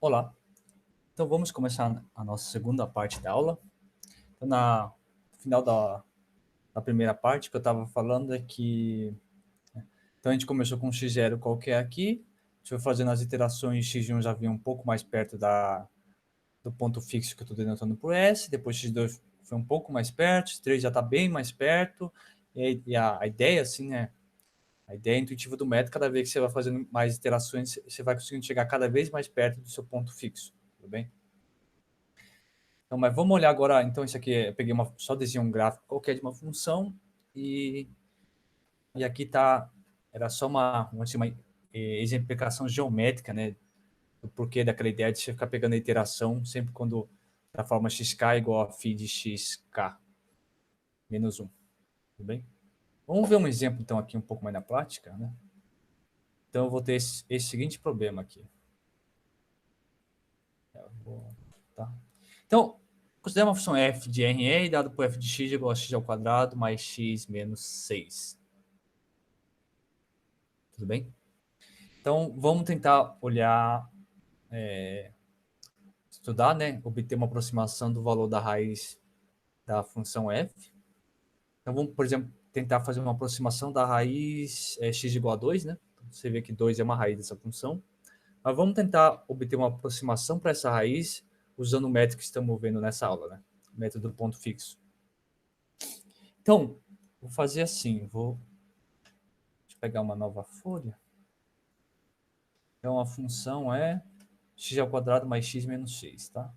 Olá, então vamos começar a nossa segunda parte da aula. Então, no final da primeira parte que eu estava falando é que então a gente começou com um x0 qualquer aqui, a gente foi fazendo as iterações, x1 já vinha um pouco mais perto do ponto fixo que eu estou denotando por S, depois x2 foi um pouco mais perto, x3 já está bem mais perto, e a ideia, assim, né, a ideia intuitiva do método, cada vez que você vai fazendo mais iterações, você vai conseguindo chegar cada vez mais perto do seu ponto fixo, tudo bem? Então, mas vamos olhar agora. Então, isso aqui, eu peguei só desenhei um gráfico qualquer de uma função e, e aqui tá, era só uma exemplificação geométrica, né, do porquê daquela ideia de você ficar pegando a iteração sempre quando a forma xk é igual a φ de xk menos 1, tudo bem? Vamos ver um exemplo, então, aqui um pouco mais na prática, né? Então, eu vou ter esse seguinte problema aqui. Tá? Então, considera uma função f de Rn dado por f de x igual a x ao quadrado mais x menos 6. Tudo bem? Então, vamos tentar olhar, estudar, né? Obter uma aproximação do valor da raiz da função f. Então, vamos, por exemplo, tentar fazer uma aproximação da raiz x igual a 2, né? Você vê que 2 é uma raiz dessa função. Mas vamos tentar obter uma aproximação para essa raiz usando o método que estamos vendo nessa aula, né? O método do ponto fixo. Então, vou fazer assim, deixa eu pegar uma nova folha. Então, a função é x ao quadrado mais x menos 6, tá?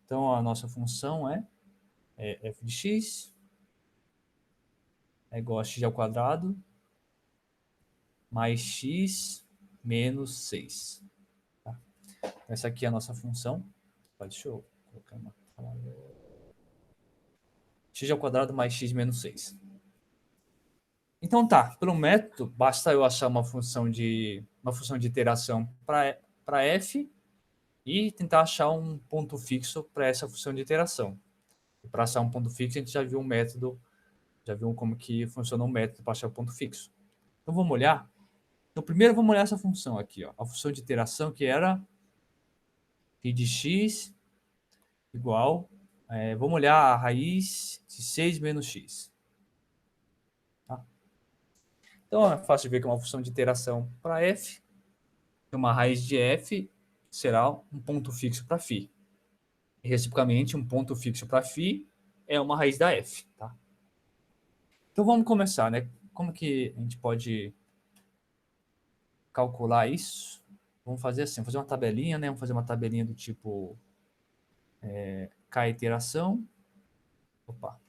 Então, a nossa função é f de x é igual a x ao quadrado mais x menos 6. Tá? Então, essa aqui é a nossa função. Deixa eu colocar uma x ao quadrado mais x menos 6. Então tá, pelo método, basta eu achar uma função de iteração para f e tentar achar um ponto fixo para essa função de iteração. Para achar um ponto fixo, a gente já viu um método, já viu como que funciona um método para achar o ponto fixo. Então vamos olhar. Então primeiro vamos olhar essa função aqui, ó, a função de iteração que era φ de x igual, vamos olhar a raiz de 6 menos x. Tá? Então é fácil de ver que é uma função de iteração para f, uma raiz de f será um ponto fixo para φ. E, reciprocamente, um ponto fixo para φ é uma raiz da f. Tá? Então vamos começar, né? Como que a gente pode calcular isso? Vamos fazer assim, vamos fazer uma tabelinha, né? Vamos fazer uma tabelinha do tipo k iteração. Opa.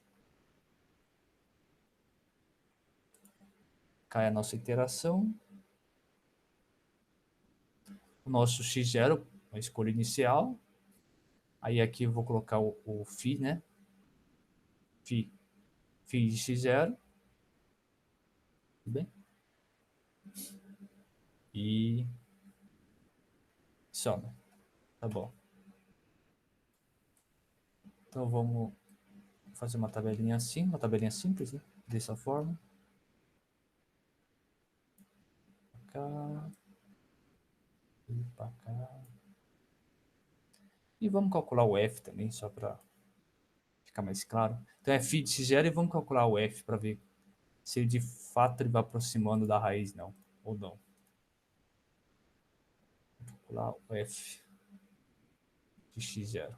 K é a nossa iteração. O nosso x0, a escolha inicial. Aí aqui eu vou colocar o φ, né? φ de x0. Tudo bem? E só, né? Tá bom. Então vamos fazer uma tabelinha assim, uma tabelinha simples, né? Dessa forma. Pra cá. E pra cá. E vamos calcular o f também, só para ficar mais claro. Então é φ de x0 e vamos calcular o f para ver se de fato ele vai aproximando da raiz, não, ou não. Vou calcular o f de x0.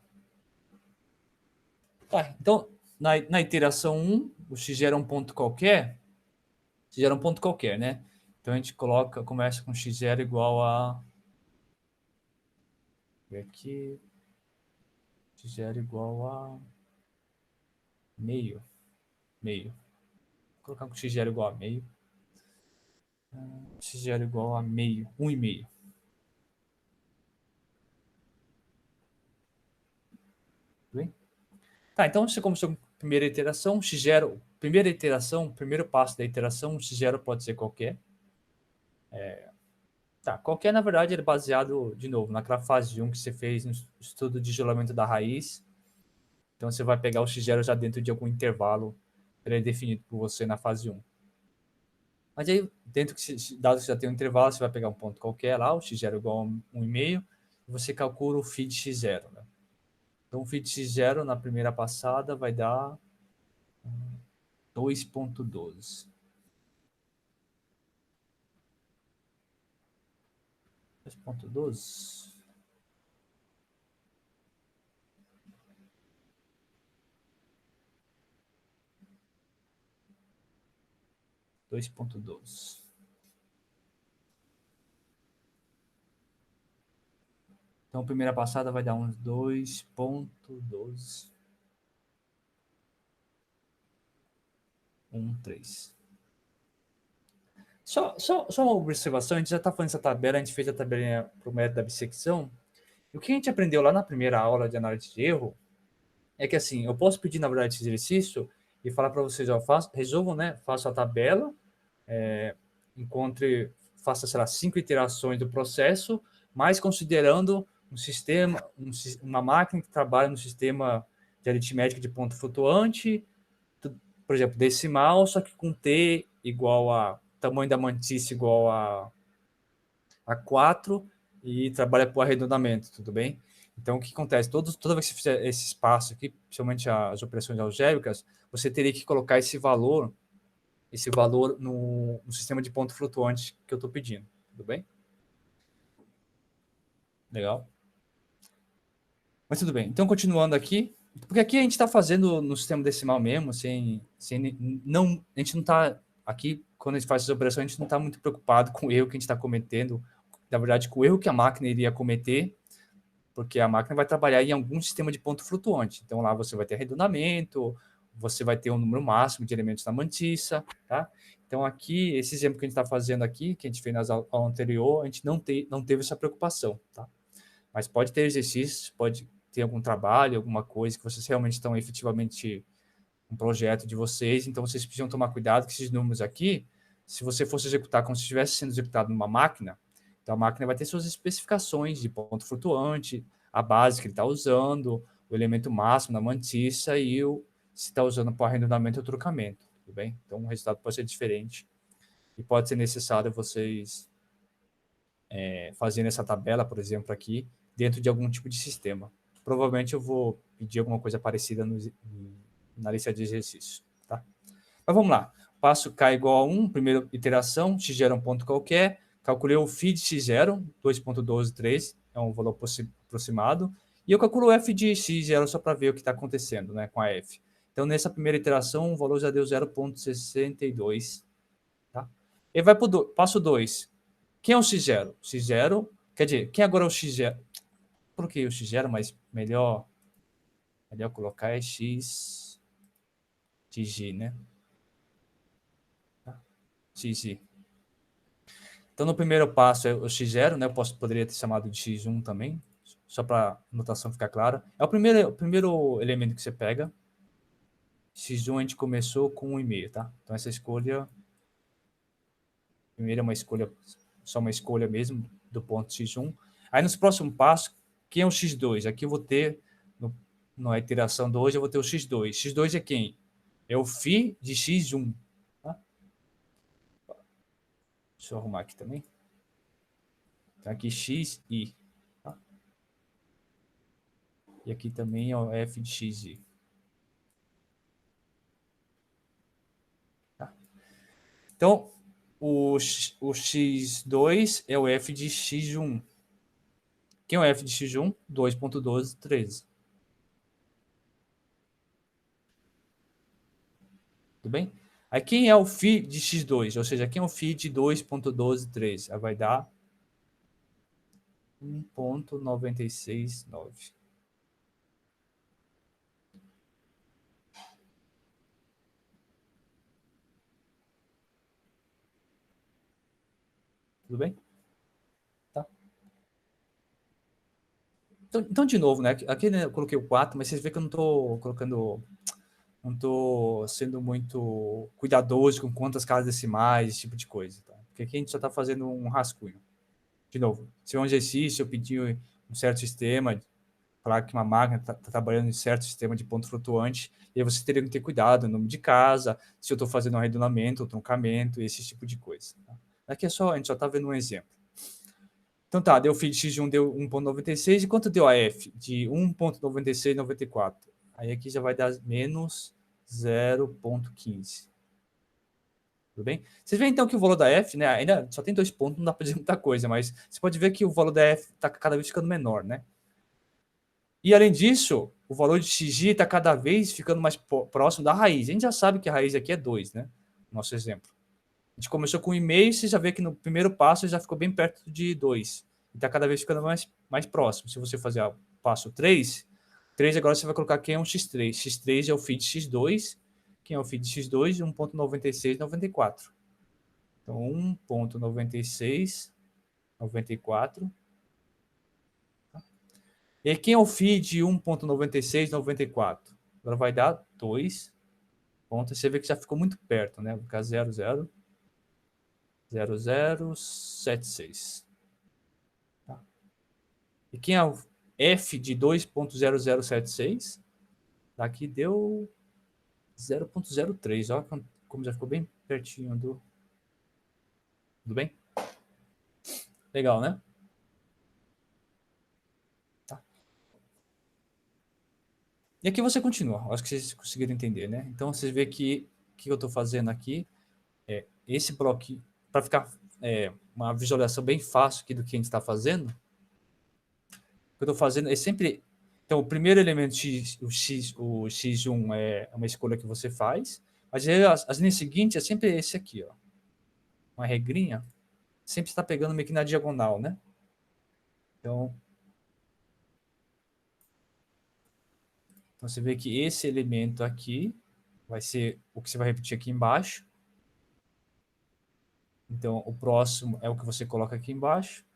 Tá, então na iteração 1, o x0 é um ponto qualquer, x0 é um ponto qualquer, né? Então a gente começa com x0 igual a... aqui, x0 igual a meio. Vou colocar com x0 igual a meio. X0 igual a meio, 1,5. Bem? Tá, então você começou com a primeira iteração, x0, primeira iteração, primeiro passo da iteração, x0 pode ser qualquer. Tá, qualquer, na verdade, ele é baseado, de novo, naquela fase 1 que você fez no estudo de isolamento da raiz. Então você vai pegar o x0 já dentro de algum intervalo pré-definido por você na fase 1. Mas aí, dado que você já tem um intervalo, você vai pegar um ponto qualquer lá, o x0 igual a 1,5, você calcula o φ de x0. Né? Então, o φ de x0 na primeira passada vai dar 2,12. 2,12. 2,12. Então, a primeira passada vai dar uns 2,12. 13. Só uma observação, a gente já está fazendo essa tabela, a gente fez a tabelinha para o método da bissecção. E o que a gente aprendeu lá na primeira aula de análise de erro é que, assim, eu posso pedir, na verdade, esse exercício e falar para vocês, ó, resolvam, né? Façam a tabela, faça, sei lá, 5 iterações do processo, mas considerando um sistema, uma máquina que trabalha no sistema de aritmética de ponto flutuante, por exemplo, decimal, só que com t igual a tamanho da mantícia igual a 4 e trabalha por arredondamento, tudo bem? Então, o que acontece? Toda vez que você fizer esse espaço aqui, principalmente as operações algébricas, você teria que colocar esse valor no sistema de ponto flutuante que eu estou pedindo, tudo bem? Legal. Mas tudo bem. Então, continuando aqui, porque aqui a gente está fazendo no sistema decimal mesmo, a gente não está aqui, quando a gente faz essa operação, a gente não está muito preocupado com o erro que a gente está cometendo, na verdade, com o erro que a máquina iria cometer, porque a máquina vai trabalhar em algum sistema de ponto flutuante. Então, lá você vai ter arredondamento, você vai ter um número máximo de elementos na mantiça, tá? Então, aqui, esse exemplo que a gente está fazendo aqui, que a gente fez na aula anterior, a gente não teve essa preocupação, tá? Mas pode ter exercícios, pode ter algum trabalho, alguma coisa que vocês realmente estão efetivamente um projeto de vocês, então vocês precisam tomar cuidado que esses números aqui, se você fosse executar como se estivesse sendo executado numa máquina, então a máquina vai ter suas especificações de ponto flutuante, a base que ele está usando, o elemento máximo na mantiça e se está usando para arredondamento ou trocamento, tudo bem? Então o resultado pode ser diferente e pode ser necessário vocês fazendo essa tabela, por exemplo, aqui, dentro de algum tipo de sistema. Provavelmente eu vou pedir alguma coisa parecida na lista de exercícios. Tá? Mas vamos lá. Passo K igual a 1, primeira iteração, x gera um ponto qualquer, calculei o φ de x0, 2,123, é um valor aproximado, e eu calculo o f de x0 só para ver o que está acontecendo, né, com a f. Então, nessa primeira iteração, o valor já deu 0,62. Tá? E vai para o passo 2. Quem é o x0? X0, quer dizer, quem agora é o x0? Coloquei o x0, mas melhor colocar é x de g, né? Xg. Então, no primeiro passo é o x0, né? Poderia ter chamado de x1 também, só para a notação ficar clara. É o primeiro elemento que você pega. x1 a gente começou com 1,5, tá? Então, essa escolha, primeiro é uma escolha, só uma escolha mesmo do ponto x1. Aí, nos próximos passos, quem é o x2? Aqui eu vou ter, na iteração 2, eu vou ter o x2. x2 é quem? É o φ de x1. Tá? Deixa eu arrumar aqui também. Então, aqui xi. Tá? E aqui também é o f de xi. Tá? Então, o x2 é o f de x1. Quem é o f de x1? 2,1213. Tudo bem? Aí quem é o φ de x2? Ou seja, quem é o φ de 2,1213? Aí vai dar 1,969. Tudo bem? Tá? Então, de novo, né? Aqui né, eu coloquei o 4, mas vocês veem que eu não estou colocando. Não estou sendo muito cuidadoso com quantas casas decimais, esse tipo de coisa. Tá? Porque aqui a gente só está fazendo um rascunho. De novo, se é um exercício, eu pedi um certo sistema, falar que uma máquina está trabalhando em certo sistema de ponto flutuante, e aí você teria que ter cuidado, nome de casa, se eu estou fazendo um arredondamento, ou troncamento, esse tipo de coisa. Tá? Aqui a gente só está vendo um exemplo. Então tá, deu φ de x1 deu 1,96. E quanto deu a f? De 1,9694. Aí aqui já vai dar menos 0,15. Tudo bem? Vocês veem então que o valor da f, né, ainda só tem 2 pontos, não dá para dizer muita coisa, mas você pode ver que o valor da f está cada vez ficando menor, né? E além disso, o valor de xg está cada vez ficando mais próximo da raiz. A gente já sabe que a raiz aqui é 2, né? Nosso exemplo. A gente começou com 1,5, você já vê que no primeiro passo já ficou bem perto de 2. E está cada vez ficando mais próximo. Se você fazer o passo 3, 3 agora você vai colocar quem é um x3. x3 é o φ de x2. Quem é o φ de x2? 1,9694. Então, 1,9694. E aí, quem é o φ de 1,9694? Agora vai dar 2 pontos. Você vê que já ficou muito perto, né? Vai ficar 0,0076. Tá? E quem é o f de 2,0076? Aqui deu 0,03. Olha como já ficou bem pertinho do... Tudo bem? Legal, né? Tá. E aqui você continua. Acho que vocês conseguiram entender, né? Então, você vê que o que eu estou fazendo aqui é esse bloquinho, para ficar uma visualização bem fácil aqui do que a gente está fazendo. O que eu estou fazendo é sempre... Então, o primeiro elemento, o x1 é uma escolha que você faz, mas as linhas seguintes é sempre esse aqui, ó. Uma regrinha, sempre está pegando meio que na diagonal, né? Então, você vê que esse elemento aqui vai ser o que você vai repetir aqui embaixo. Então, o próximo é o que você coloca aqui embaixo.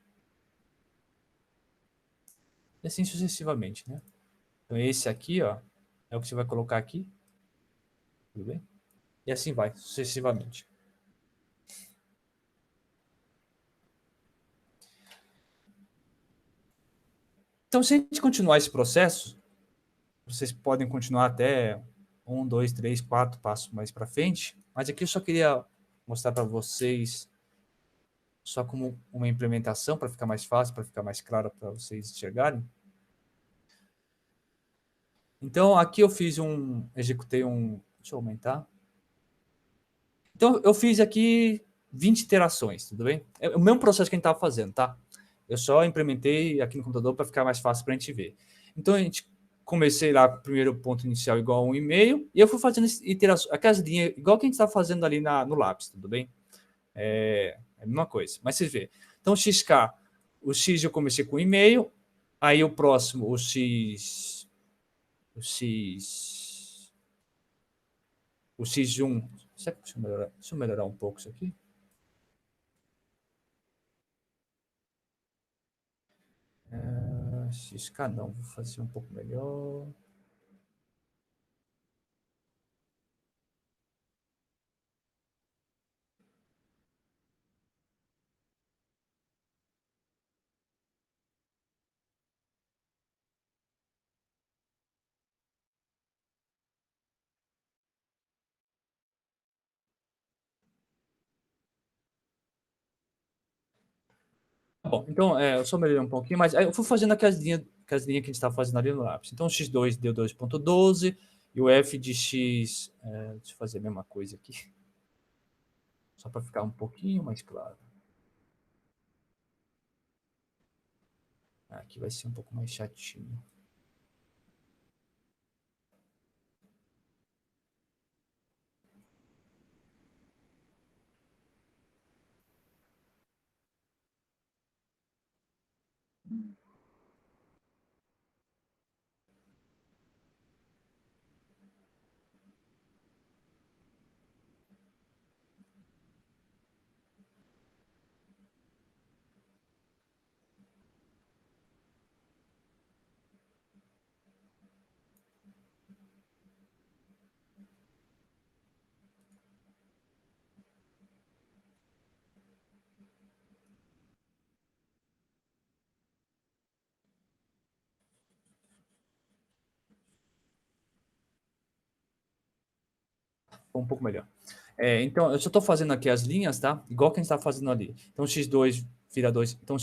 E assim sucessivamente, né? Então, esse aqui, ó, é o que você vai colocar aqui. Tudo bem? E assim vai, sucessivamente. Então, se a gente continuar esse processo, vocês podem continuar até 1, 2, 3, 4 passos mais para frente. Mas aqui eu só queria mostrar para vocês só como uma implementação, para ficar mais fácil, para ficar mais claro para vocês enxergarem. Então, aqui eu executei deixa eu aumentar. Então, eu fiz aqui 20 iterações, tudo bem? É o mesmo processo que a gente estava fazendo, tá? Eu só implementei aqui no computador para ficar mais fácil para a gente ver. Então, comecei lá com o primeiro ponto inicial igual a 1,5, e eu fui fazendo iterações, aquelas linhas, igual que a gente está fazendo ali no lápis, tudo bem? É a mesma coisa, mas vocês vê. Então, xk, o x eu comecei com 1,5, aí o próximo, o x1, deixa eu melhorar um pouco isso aqui. XK não, vou fazer um pouco melhor. Bom, então, eu só melhorei um pouquinho, mas aí eu fui fazendo aquelas linhas que a gente estava fazendo ali no lápis. Então, o x2 deu 2,12 e o f de x... deixa eu fazer a mesma coisa aqui, só para ficar um pouquinho mais claro. Aqui vai ser um pouco mais chatinho. Um pouco melhor. Então, eu só estou fazendo aqui as linhas, tá? Igual que a gente está fazendo ali. Então, x2 vira 2. Então, o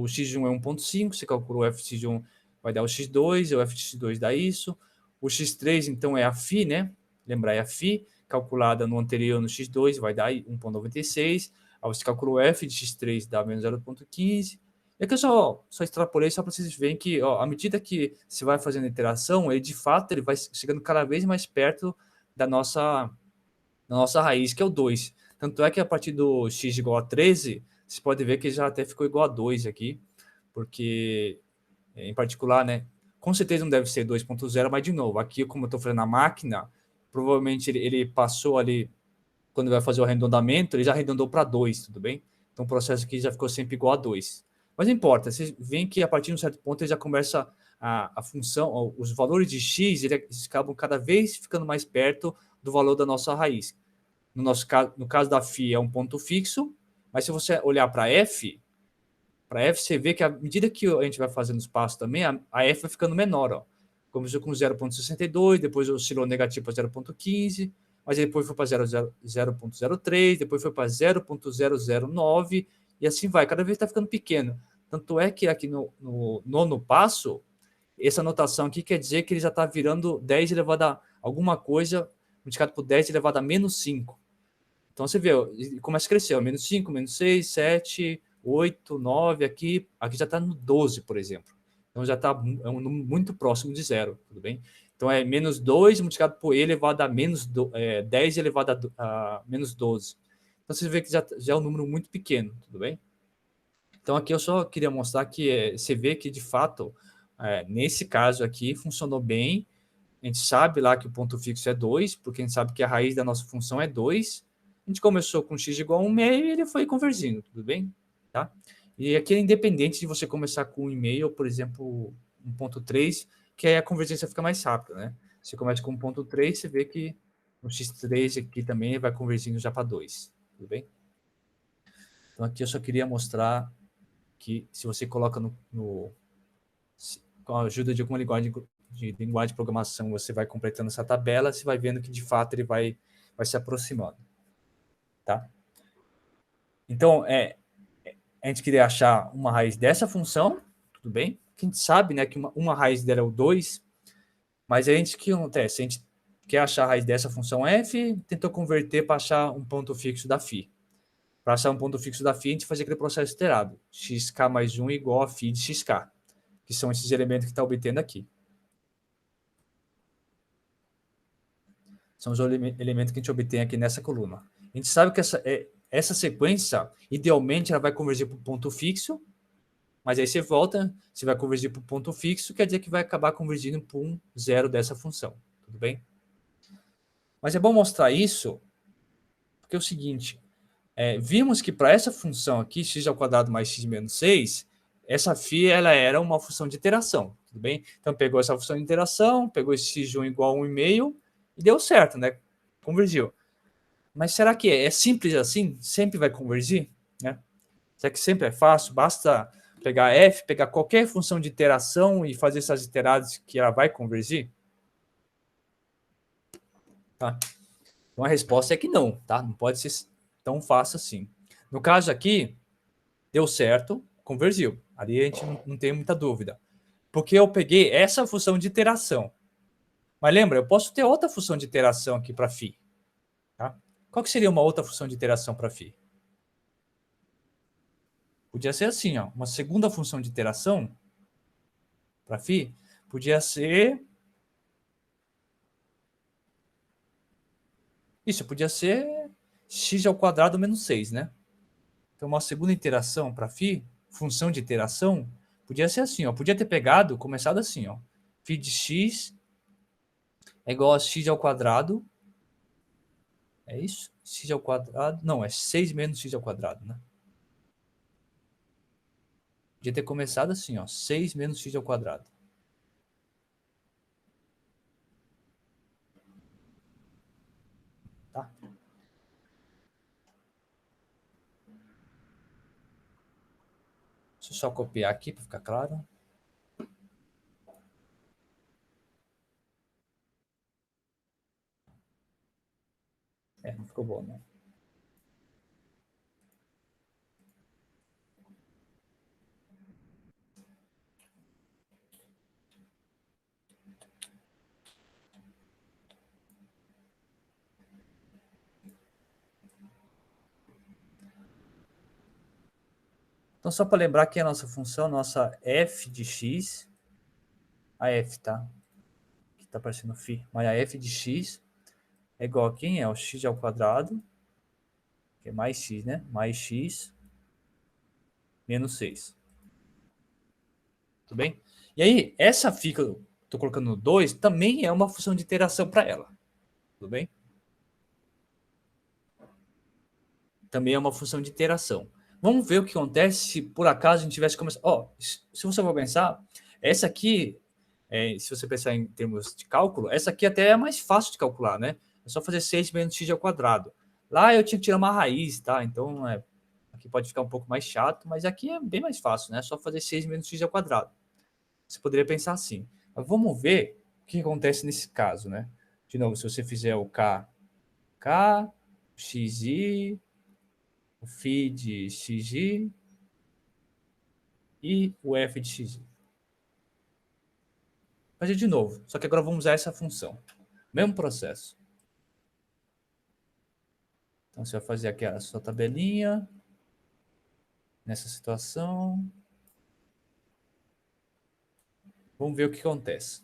x de 1 é 1,5, você calculou o fx de 1, vai dar o x2, o fx2 dá isso. O x3, então, é a φ, né? Lembrar, é a φ, calculada no anterior, no x2, vai dar 1,96. Aí você calculou o f de x3, dá menos 0,15. É que eu só extrapolei só para vocês verem que, ó, à medida que você vai fazendo a interação, ele, de fato, ele vai chegando cada vez mais perto da nossa raiz, que é o 2. Tanto é que a partir do x igual a 13, você pode ver que já até ficou igual a 2 aqui, porque, em particular, né, com certeza não deve ser 2,0, mas, de novo, aqui, como eu estou fazendo na máquina, provavelmente ele passou ali, quando vai fazer o arredondamento, ele já arredondou para 2, tudo bem? Então, o processo aqui já ficou sempre igual a 2. Mas não importa, vocês veem que a partir de um certo ponto ele já começa a função, os valores de x, eles acabam cada vez ficando mais perto do valor da nossa raiz. No caso da φ é um ponto fixo, mas se você olhar para f você vê que à medida que a gente vai fazendo os passos também, a f vai ficando menor. Ó. Começou com 0,62, depois oscilou negativo para 0,15, mas depois foi para 0,03, depois foi para 0,009, e assim vai, cada vez está ficando pequeno. Tanto é que aqui no nono passo, essa notação aqui quer dizer que ele já está virando 10 elevado a alguma coisa, multiplicado por 10 elevado a menos 5. Então você vê, começa a crescer, ó, menos 5, menos 6, 7, 8, 9, aqui já está no 12, por exemplo. Então já está um número muito próximo de zero, tudo bem? Então é menos 2 multiplicado por e elevado a 10 elevado a menos 12. Então você vê que já é um número muito pequeno, tudo bem? Então aqui eu só queria mostrar que você vê que, de fato, nesse caso aqui funcionou bem. A gente sabe lá que o ponto fixo é 2, porque a gente sabe que a raiz da nossa função é 2. A gente começou com x igual a 1,5 e ele foi convergindo, tudo bem? Tá? E aqui é independente de você começar com 1,5 ou, por exemplo, 1,3, que aí a convergência fica mais rápida, né? Você começa com 1,3, você vê que o x3 aqui também vai convergindo já para 2, tudo bem? Então aqui eu só queria mostrar que se você coloca com a ajuda de alguma linguagem de programação, você vai completando essa tabela, você vai vendo que, de fato, ele vai se aproximando. Tá? Então, a gente queria achar uma raiz dessa função, tudo bem? Que a gente sabe, né, que uma raiz dela é o 2, mas a gente, o que acontece? A gente quer achar a raiz dessa função f, tentou converter para achar um ponto fixo da φ. Para achar um ponto fixo da φ, a gente faz aquele processo iterado, xk mais 1 igual a φ de xk, que são esses elementos que está obtendo aqui. São os elementos que a gente obtém aqui nessa coluna. A gente sabe que essa sequência, idealmente, ela vai convergir para o ponto fixo, mas aí você volta, você vai convergir para o ponto fixo, quer dizer que vai acabar convergindo para um zero dessa função. Tudo bem? Mas é bom mostrar isso, porque é o seguinte, vimos que para essa função aqui, x ao quadrado mais x menos 6, essa φ ela era uma função de iteração, tudo bem? Então pegou essa função de iteração, pegou esse x de 1 igual a 1,5 e deu certo, né? Convergiu. Mas será que é simples assim? Sempre vai convergir? Né? Será que sempre é fácil? Basta pegar f, pegar qualquer função de iteração e fazer essas iteradas que ela vai convergir? Tá? Então a resposta é que não, tá? Não pode ser tão fácil assim. No caso aqui, deu certo, convergiu. Ali a gente não tem muita dúvida. Porque eu peguei essa função de iteração. Mas lembra, eu posso ter outra função de iteração aqui para φ. Tá? Qual que seria uma outra função de iteração para φ? Podia ser assim, ó, uma segunda função de iteração para φ, podia ser... Isso, podia ser x ao quadrado menos 6, né? Então, uma segunda iteração para φ, função de iteração, podia ser assim, ó. Podia ter pegado, começado assim, ó. φ de x é igual a x ao quadrado. É isso? X ao quadrado. Não, é 6 menos x ao quadrado, né? Podia ter começado assim, ó. 6 menos x ao quadrado. Tá? Deixa eu só copiar aqui para ficar claro. Não ficou bom, né? Então, só para lembrar que a nossa função, nossa f de x, a f, tá? Que está aparecendo φ, mas a f de x é igual a quem? É o x ao quadrado, que é mais x, né? Mais x menos 6. Tudo bem? E aí, essa φ que eu estou colocando no 2 também é uma função de iteração para ela. Tudo bem? Também é uma função de iteração. Vamos ver o que acontece se por acaso a gente tivesse começado. Ó, se você for pensar, essa aqui, se você pensar em termos de cálculo, essa aqui até é mais fácil de calcular, né? É só fazer 6 menos x ao quadrado. Lá eu tinha que tirar uma raiz, tá? Então, aqui pode ficar um pouco mais chato, mas aqui é bem mais fácil, né? É só fazer 6 menos x ao quadrado. Você poderia pensar assim. Mas vamos ver o que acontece nesse caso, né? De novo, se você fizer o k, xi, o φ de xi e o f de xi. Fazer de novo, só que agora vamos usar essa função. Mesmo processo. Então você vai fazer aqui a sua tabelinha nessa situação. Vamos ver o que acontece.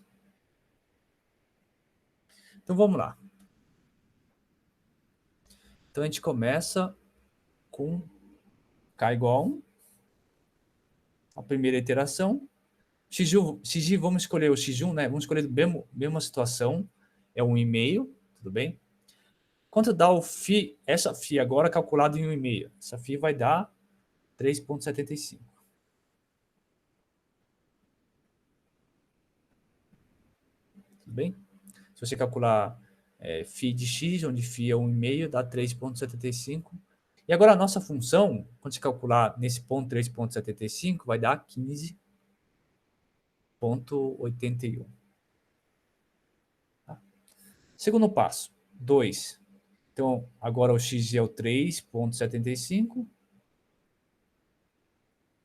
Então vamos lá. Então a gente começa com k igual a 1. A primeira iteração. Xg, vamos escolher o x1, né? Vamos escolher a mesma situação. É 1,5, tudo bem? Quanto dá o φ, essa φ agora calculada em 1,5? Essa φ vai dar 3,75. Tudo bem? Se você calcular φ de x, onde φ é 1,5, dá 3,75. E agora a nossa função, quando você calcular nesse ponto 3,75, vai dar 15,81. Tá? Segundo passo, 2. Então, agora o x é o 3,75.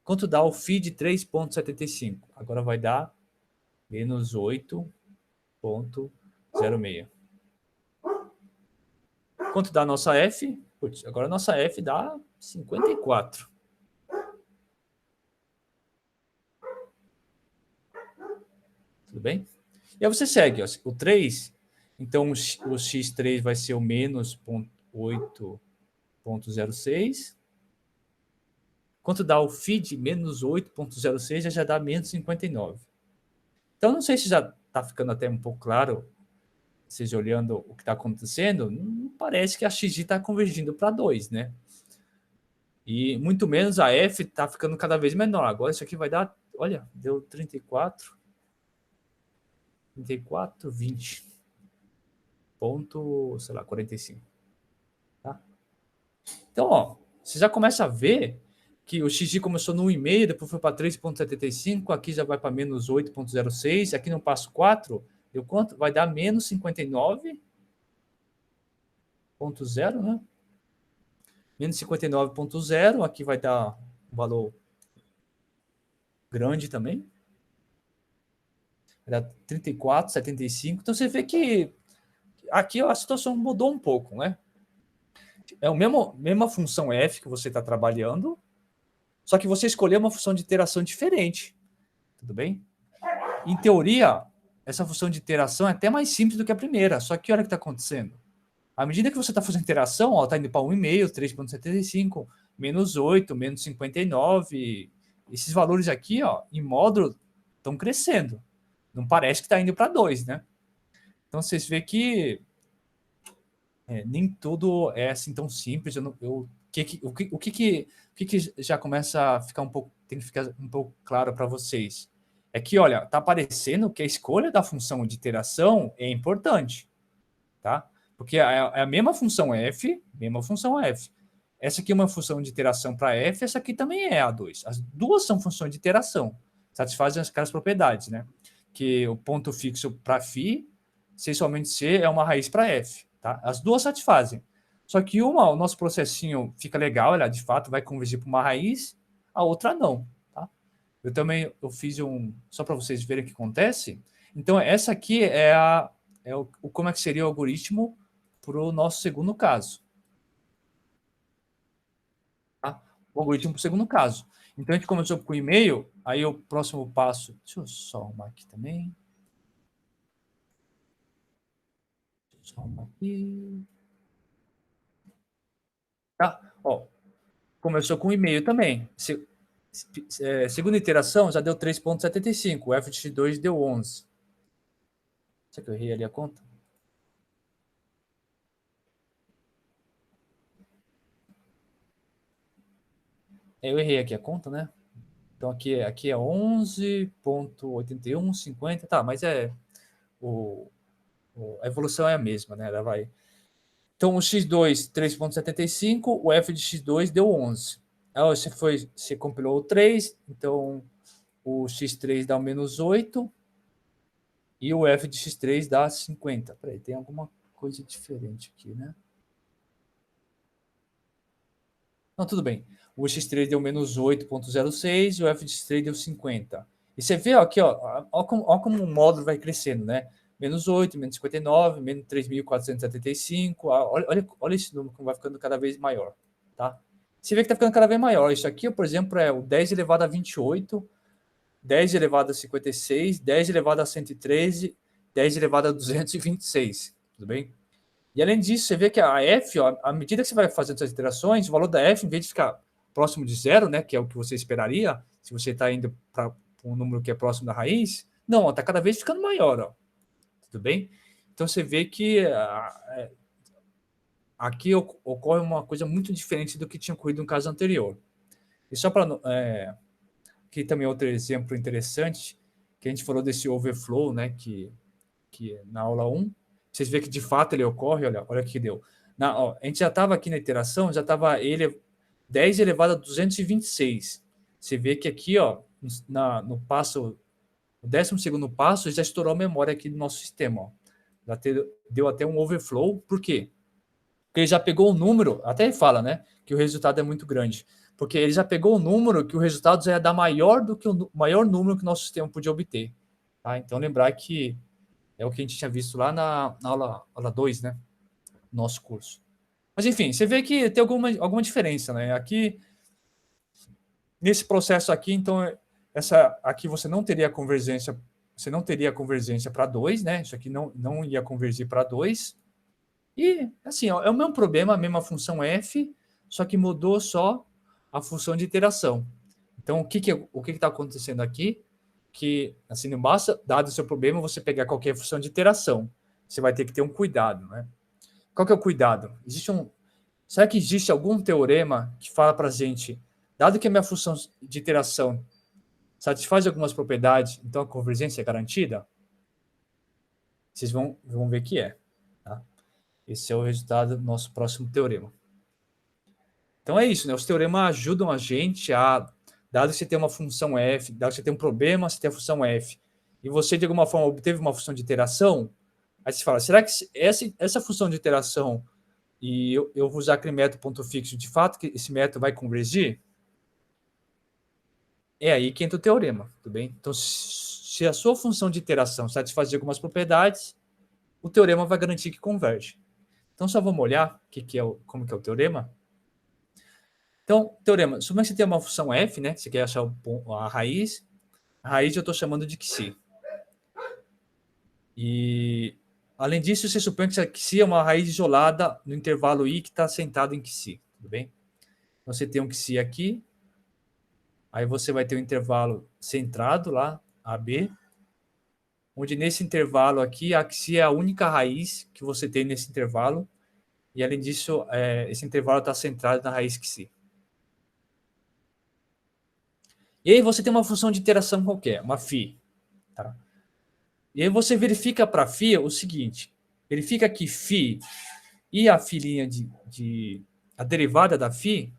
Quanto dá o φ de 3,75? Agora vai dar menos 8,06. Quanto dá a nossa f? Putz, agora a nossa f dá 54. Tudo bem? E aí você segue, ó, o 3, então o x3 vai ser o menos 8,06. Quanto dá o φ de menos 8,06, já dá menos 59. Então, não sei se já está ficando até um pouco claro, vocês olhando o que está acontecendo, não parece que a xg está convergindo para 2, né? E muito menos a f está ficando cada vez menor. Agora isso aqui vai dar, olha, deu 34, 20. Ponto, sei lá, 45. Tá? Então, ó, você já começa a ver que o xg começou no 1,5, depois foi para 3,75, aqui já vai para menos 8,06, aqui no passo 4, deu quanto? Vai dar menos 59,0, né? Menos 59,0, aqui vai dar um valor grande também. Vai dar 34,75. Então você vê que aqui a situação mudou um pouco, né? É a mesma função f que você está trabalhando, só que você escolheu uma função de iteração diferente. Tudo bem? Em teoria, essa função de iteração é até mais simples do que a primeira. Só que olha o que está acontecendo. À medida que você está fazendo interação, está indo para 1,5, 3,75, menos 8, menos 59. Esses valores aqui, ó, em módulo, estão crescendo. Não parece que está indo para 2, né? Então, vocês veem que nem tudo é assim tão simples. O que já começa a ficar um pouco, tem que ficar um pouco claro para vocês? É que, olha, está aparecendo que a escolha da função de iteração é importante, tá? Porque é a mesma função f, Essa aqui é uma função de iteração para f, essa aqui também é A2. As duas são funções de iteração, satisfazem aquelas propriedades, né? Que o ponto fixo para φ, C somente C é uma raiz para f, tá? As duas satisfazem. Só que o nosso processinho fica legal, ela de fato vai convergir para uma raiz, a outra não, tá? Eu fiz só para vocês verem o que acontece. Então, essa aqui como é que seria o algoritmo para o nosso segundo caso. Tá? o algoritmo para o segundo caso. Então, a gente começou com o e-mail, aí o próximo passo... Deixa eu só arrumar aqui também. Deixa eu só arrumar aqui. Tá? Ó, começou com o e-mail também. Segunda iteração já deu 3,75. O f de x2 deu 11. Será que eu errei ali a conta? Eu errei aqui a conta, né? Então aqui é 11,8150. Tá, mas a evolução é a mesma, né? Ela vai. Então o x2, 3,75. O f de x2 deu 11. Aí você compilou o 3, então o x3 dá o menos 8 e o f de x3 dá 50. Peraí, tem alguma coisa diferente aqui, né? Não, tudo bem. O x3 deu menos 8,06 e o f de x3 deu 50. E você vê aqui, ó como o módulo vai crescendo, né? Menos 8, menos 59, menos 3.475. Olha esse número como vai ficando cada vez maior, tá? Você vê que está ficando cada vez maior. Isso aqui, por exemplo, é o 10 elevado a 28, 10 elevado a 56, 10 elevado a 113, 10 elevado a 226. Tudo bem? E além disso, você vê que a f, ó, à medida que você vai fazendo essas iterações, o valor da f, em vez de ficar próximo de zero, né, que é o que você esperaria, se você está indo para um número que é próximo da raiz, não, está cada vez ficando maior. Ó. Tudo bem? Então você vê que aqui ocorre uma coisa muito diferente do que tinha ocorrido no caso anterior. E só para... aqui também outro exemplo interessante, que a gente falou desse overflow, né, que na aula 1, vocês veem que de fato ele ocorre, olha o que deu. A gente já estava aqui na iteração, já estava ele 10 elevado a 226. Você vê que aqui, ó, no passo, o 12º passo, já estourou a memória aqui do nosso sistema. Ó. Deu até um overflow. Por quê? Porque ele já pegou o número, até ele fala, né, que o resultado é muito grande. Porque ele já pegou o número que o resultado já ia dar maior do que o maior número que o nosso sistema podia obter. Tá? Então, lembrar que é o que a gente tinha visto lá na aula 2, né? Nosso curso. Mas, enfim, você vê que tem alguma diferença, né? Aqui, nesse processo aqui, então, aqui você não teria convergência para 2, né? Isso aqui não ia convergir para 2. E, assim, ó, é o mesmo problema, a mesma função f, só que mudou só a função de iteração. Então, o que está acontecendo aqui? Que, assim, não basta, dado o seu problema, você pegar qualquer função de iteração. Você vai ter que ter um cuidado, né? Qual que é o cuidado? Será que existe algum teorema que fala para a gente, dado que a minha função de iteração satisfaz algumas propriedades, então a convergência é garantida? Vocês vão ver que é. Tá? Esse é o resultado do nosso próximo teorema. Então é isso, né? Os teoremas ajudam a gente a, dado que você tem uma função f, dado que você tem um problema, você tem a função f, e você de alguma forma obteve uma função de iteração, aí você fala, será que essa função de iteração e eu vou usar aquele método ponto fixo, de fato que esse método vai convergir? É aí que entra o teorema, tudo bem? Então, se a sua função de iteração satisfaz algumas propriedades, o teorema vai garantir que converge. Então, só vamos olhar como que é o teorema. Então, teorema, supõe que você tem uma função f, né? Você quer achar a raiz eu estou chamando de xi. E, além disso, você supõe que xi é uma raiz isolada no intervalo i que está assentado em xi, tudo bem? Então, você tem um xi aqui, aí você vai ter um intervalo centrado lá, AB, onde nesse intervalo aqui, a xi é a única raiz que você tem nesse intervalo, e além disso, esse intervalo está centrado na raiz xi. E aí você tem uma função de iteração qualquer, uma φ. Tá? E aí você verifica para φ o seguinte, verifica que φ e a filinha a derivada da φ,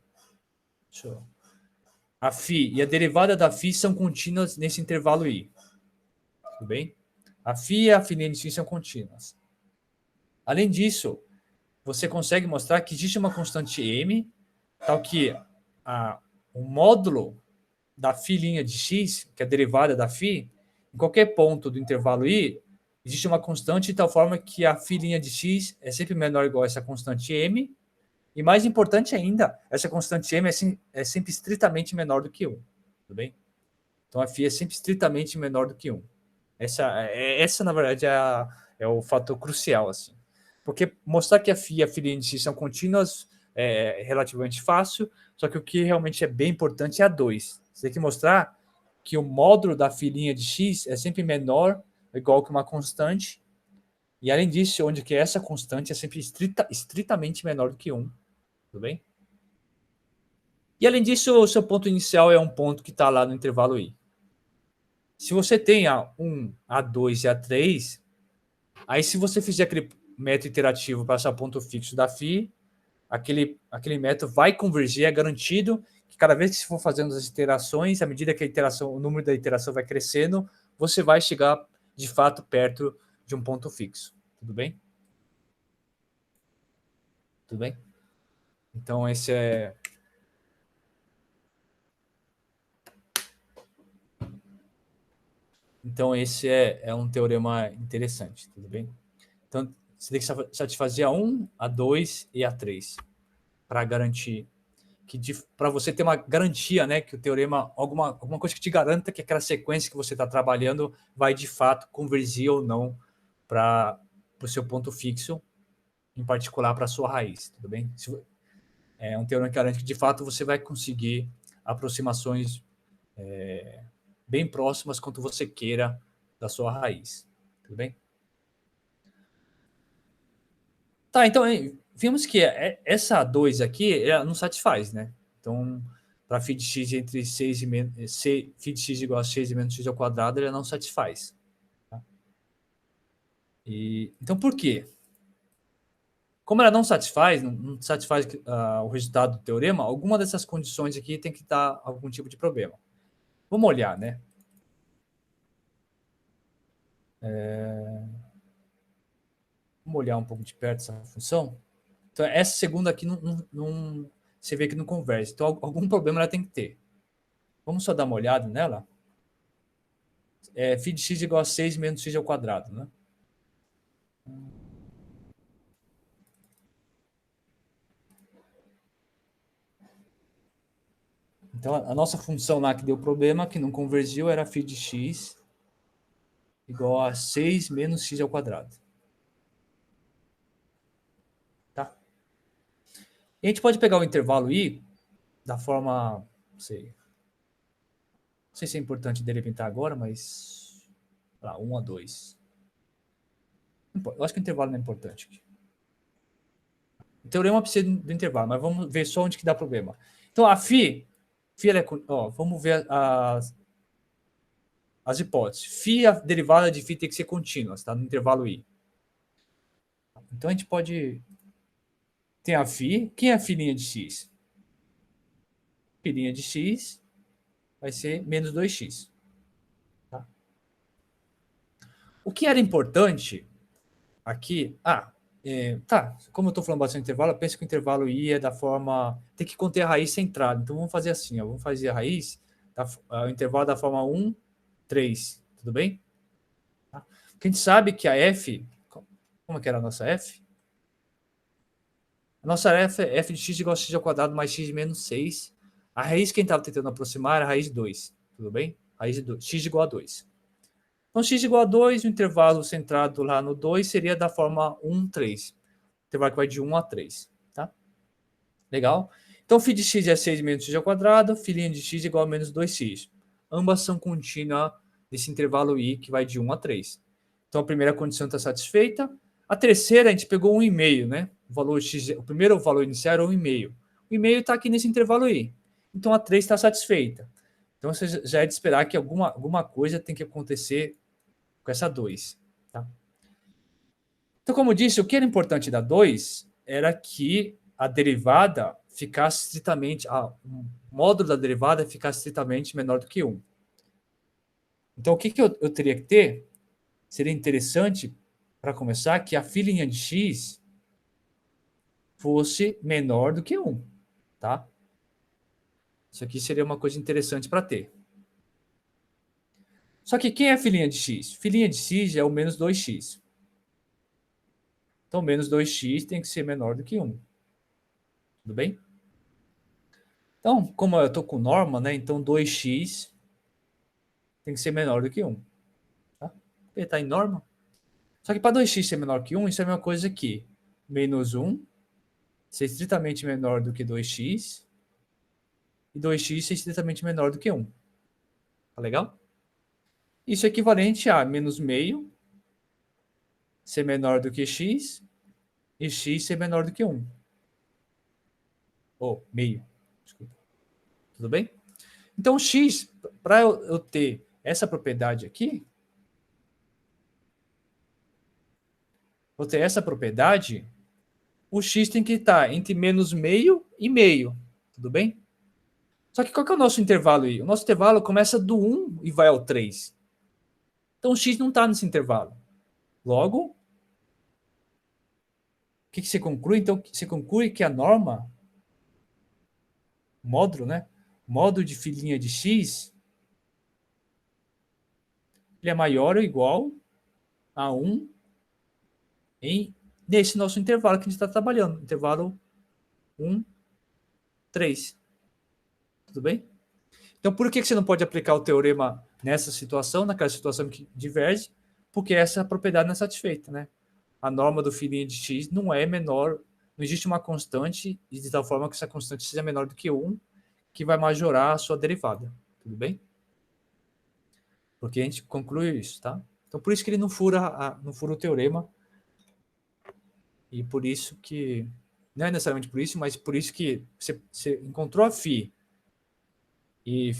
a φ e a derivada da φ são contínuas nesse intervalo i. Tudo bem? A φ e a filinha de φ são contínuas. Além disso, você consegue mostrar que existe uma constante m, tal que o módulo da filinha de x, que é a derivada da φ, em qualquer ponto do intervalo i, existe uma constante de tal forma que a filinha de x é sempre menor ou igual a essa constante m, E mais importante ainda, essa constante m é sempre estritamente menor do que 1. Tudo bem? Então, a φ é sempre estritamente menor do que 1. Essa na verdade, é o fator crucial. Assim. Porque mostrar que a φ e a φ' de x são contínuas é relativamente fácil, só que o que realmente é bem importante é a 2. Você tem que mostrar que o módulo da φ' de x é sempre menor ou igual que uma constante, e além disso, onde que essa constante é sempre estritamente menor do que 1. Tudo bem? E além disso, o seu ponto inicial é um ponto que está lá no intervalo i. Se você tem a 1, a 2 e a 3, aí se você fizer aquele método iterativo para achar ponto fixo da φ, aquele método vai convergir, é garantido que cada vez que você for fazendo as iterações, à medida que o número da iteração vai crescendo, você vai chegar de fato perto de um ponto fixo. Tudo bem? Tudo bem? Então esse é um teorema interessante, tudo bem? Então, você tem que satisfazer a 1, a 2 e a 3 para garantir para você ter uma garantia, né, que o teorema, alguma coisa que te garanta que aquela sequência que você está trabalhando vai de fato convergir ou não para o seu ponto fixo, em particular para a sua raiz, tudo bem? É um teorema que garante que de fato você vai conseguir aproximações bem próximas quanto você queira da sua raiz, tudo bem? Tá, então vimos que essa 2 aqui ela não satisfaz, né? Então, para φ de x entre 6 e menos, φ de x igual a 6 e menos x ao quadrado, ela não satisfaz. Tá? Então, por quê? Como ela não satisfaz, não satisfaz o resultado do teorema, alguma dessas condições aqui tem que dar algum tipo de problema. Vamos olhar, né? Vamos olhar um pouco de perto essa função. Então, essa segunda aqui você vê que não converge. Então, algum problema ela tem que ter. Vamos só dar uma olhada nela. Φ de x igual a 6 menos x ao quadrado, né? Então, a nossa função lá que deu problema, que não convergiu, era φ de x igual a 6 menos x ao quadrado. Tá? E a gente pode pegar o intervalo i da forma, não sei se é importante delimitar agora, mas lá, 1 a 2. Eu acho que o intervalo não é importante. O teorema precisa do intervalo, mas vamos ver só onde que dá problema. Então, a φ ela vamos ver as hipóteses. Φ, a derivada de φ tem que ser contínua, está no intervalo i. Então, a gente pode... Tem a φ. Quem é a filhinha de x? Filhinha de x vai ser menos 2x. Tá? O que era importante aqui... tá. Como eu estou falando bastante intervalo, eu penso que o intervalo i é da forma... Tem que conter a raiz centrada. Então, vamos fazer assim. Vamos fazer a raiz, o intervalo da forma 1, 3. Tudo bem? Tá? Porque a gente sabe que a f... Como é que era a nossa f? A nossa f é f de x igual a x ao quadrado mais x menos 6. A raiz que a gente estava tentando aproximar era a raiz de 2. Tudo bem? Raiz de 2. X igual a 2. Então, x igual a 2, o intervalo centrado lá no 2 seria da forma 1, 3. O intervalo que vai de 1 a 3. Tá? Legal? Então, φ de x é 6 menos x ao quadrado, filhinha de x igual a menos 2x. Ambas são contínuas desse intervalo i que vai de 1 a 3. Então, a primeira condição está satisfeita. A terceira, a gente pegou 1,5, né? O valor x, o primeiro valor inicial era 1,5. O 1,5 está aqui nesse intervalo i. Então, a 3 está satisfeita. Então, você já é de esperar que alguma coisa tem que acontecer com essa 2. Tá? Então, como eu disse, o que era importante da 2 era que a derivada ficasse estritamente... o módulo da derivada ficasse estritamente menor do que 1. Então, o que eu teria que ter? Seria interessante, para começar, que a filhinha de x fosse menor do que 1. Tá? Isso aqui seria uma coisa interessante para ter. Só que quem é a filhinha de x? Filhinha de x é o menos 2x. Então, menos 2x tem que ser menor do que 1. tudo bem? Então, como eu estou com norma, né? Então 2x tem que ser menor do que 1. Tá? Porque está em norma. Só que para 2x ser menor que 1, isso é a mesma coisa que menos 1 ser estritamente menor do que 2x e 2x ser estritamente menor do que 1. Tá legal? Isso é equivalente a menos meio ser menor do que x e x ser menor do que 1. Ou meio. Desculpa. Tudo bem? Então, x, para eu ter essa propriedade aqui, vou ter essa propriedade, o x tem que estar entre menos meio e meio. Tudo bem? Só que qual que é o nosso intervalo aí? O nosso intervalo começa do 1 e vai ao 3. Então, o x não está nesse intervalo. Logo, o que você conclui? Então, você conclui que a norma, módulo, né? Módulo de filinha de x, ele é maior ou igual a 1 nesse nosso intervalo que a gente está trabalhando. Intervalo 1, 3. Tudo bem? Então, por que você não pode aplicar o teorema nessa situação, naquela situação que diverge? Porque essa propriedade não é satisfeita, né? A norma do filinha de x não é menor, não existe uma constante, e de tal forma que essa constante seja menor do que 1, que vai majorar a sua derivada. Tudo bem? Porque a gente conclui isso, tá? Então, por isso que ele não fura o teorema, e por isso que, não é necessariamente por isso, mas por isso que você encontrou a φ e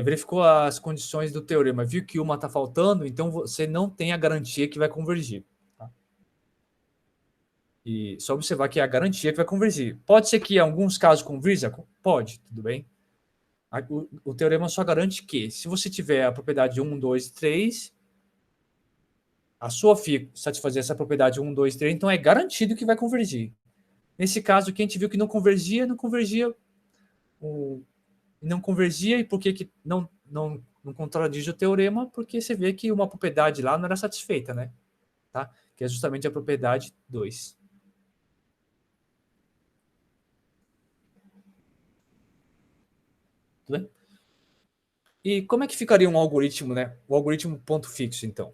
verificou as condições do teorema, viu que uma está faltando, então você não tem a garantia que vai convergir. Tá? E só observar que é a garantia que vai convergir. Pode ser que em alguns casos converja? Pode, tudo bem. O teorema só garante que, se você tiver a propriedade 1, 2, 3, a sua φ satisfazer essa propriedade 1, 2, 3, então é garantido que vai convergir. Nesse caso aqui, a gente viu que não convergia, e por que não contradiz o teorema? Porque você vê que uma propriedade lá não era satisfeita, né? Tá? Que é justamente a propriedade 2. Tudo bem? E como é que ficaria um algoritmo, né? O algoritmo ponto fixo, então.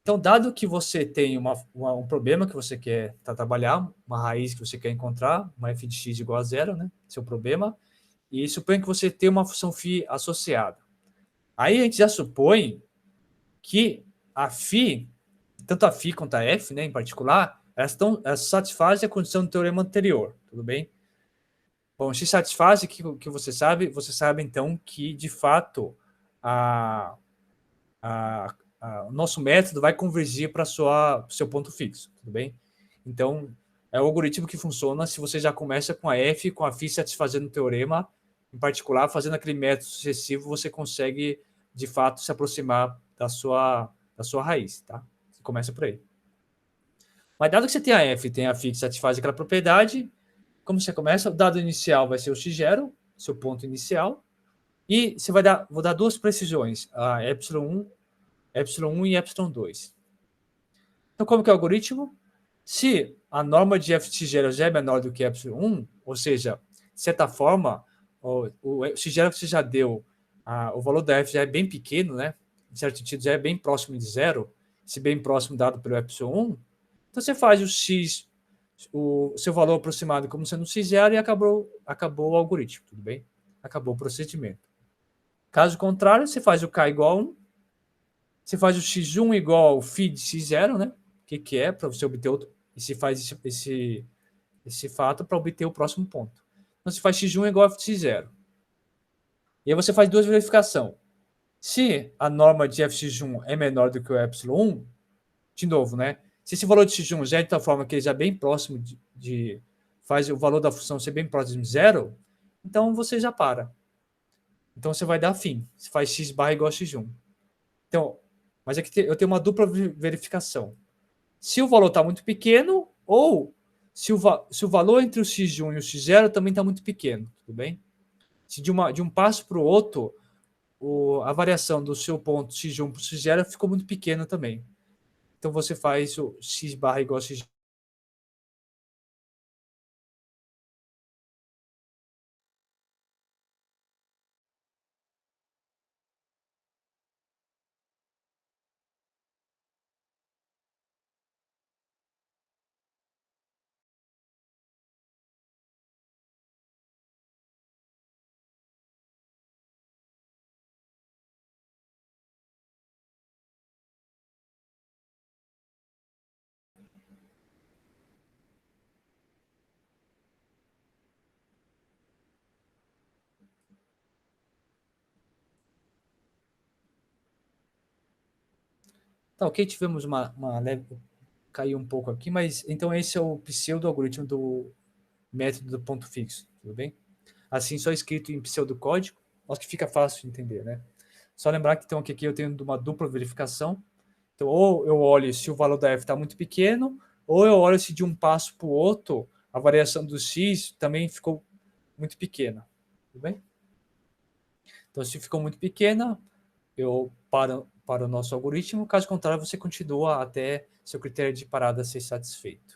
Então, dado que você tem um problema que você quer trabalhar, uma raiz que você quer encontrar, uma f de x igual a zero, né? Seu problema, e suponha que você tem uma função φ associada. Aí a gente já supõe que a φ, tanto a φ quanto a f, né, em particular, elas satisfazem a condição do teorema anterior, tudo bem? Bom, se satisfaz que você sabe então que, de fato, a, o nosso método vai convergir para o seu ponto fixo, tudo bem? Então, é o algoritmo que funciona se você já começa com a f, com a φ satisfazendo o teorema, em particular, fazendo aquele método sucessivo, você consegue, de fato, se aproximar da sua raiz, tá? Você começa por aí. Mas dado que você tem a f e tem a φ que satisfaz aquela propriedade, como você começa? O dado inicial vai ser o x0, seu ponto inicial, e você vou dar duas precisões, a ε1 e ε2. Então, como que é o algoritmo? Se a norma de f de x0 já é menor do que ε1, ou seja, de certa forma, o x0 que você já deu, o valor da f já é bem pequeno, né? Em certo sentido, já é bem próximo de zero, se bem próximo dado pelo ε1, então você faz o seu valor aproximado como sendo x0 e acabou o algoritmo, tudo bem? Acabou o procedimento. Caso contrário, você faz o k igual a 1, você faz o x1 igual ao φ de x0, né? Que é para você obter outro, e se faz esse fato para obter o próximo ponto. Então, você faz x1 igual a f de x0. E aí você faz duas verificações. Se a norma de f de x1 é menor do que o ε1, de novo, né? Se esse valor de x1 já é de tal forma que ele já é bem próximo faz o valor da função ser bem próximo de zero, então você já para. Então você vai dar fim. Você faz x barra igual a x1. Então, mas aqui eu tenho uma dupla verificação. Se o valor está muito pequeno, ou se o valor entre o x1 e o x0 também está muito pequeno, tudo bem? Se de um passo para o outro, a variação do seu ponto x1 para o x0 ficou muito pequena também. Então você faz o x barra igual a x Tá, ok, tivemos uma leve... Caiu um pouco aqui, mas então esse é o pseudo-algoritmo do método do ponto fixo, tudo bem? Assim, só escrito em pseudocódigo, acho que fica fácil de entender, né? Só lembrar que então aqui eu tenho uma dupla verificação. Então, ou eu olho se o valor da f está muito pequeno, ou eu olho se de um passo para o outro a variação do x também ficou muito pequena. Tudo bem? Então, se ficou muito pequena, eu paro para o nosso algoritmo. Caso contrário, você continua até seu critério de parada ser satisfeito.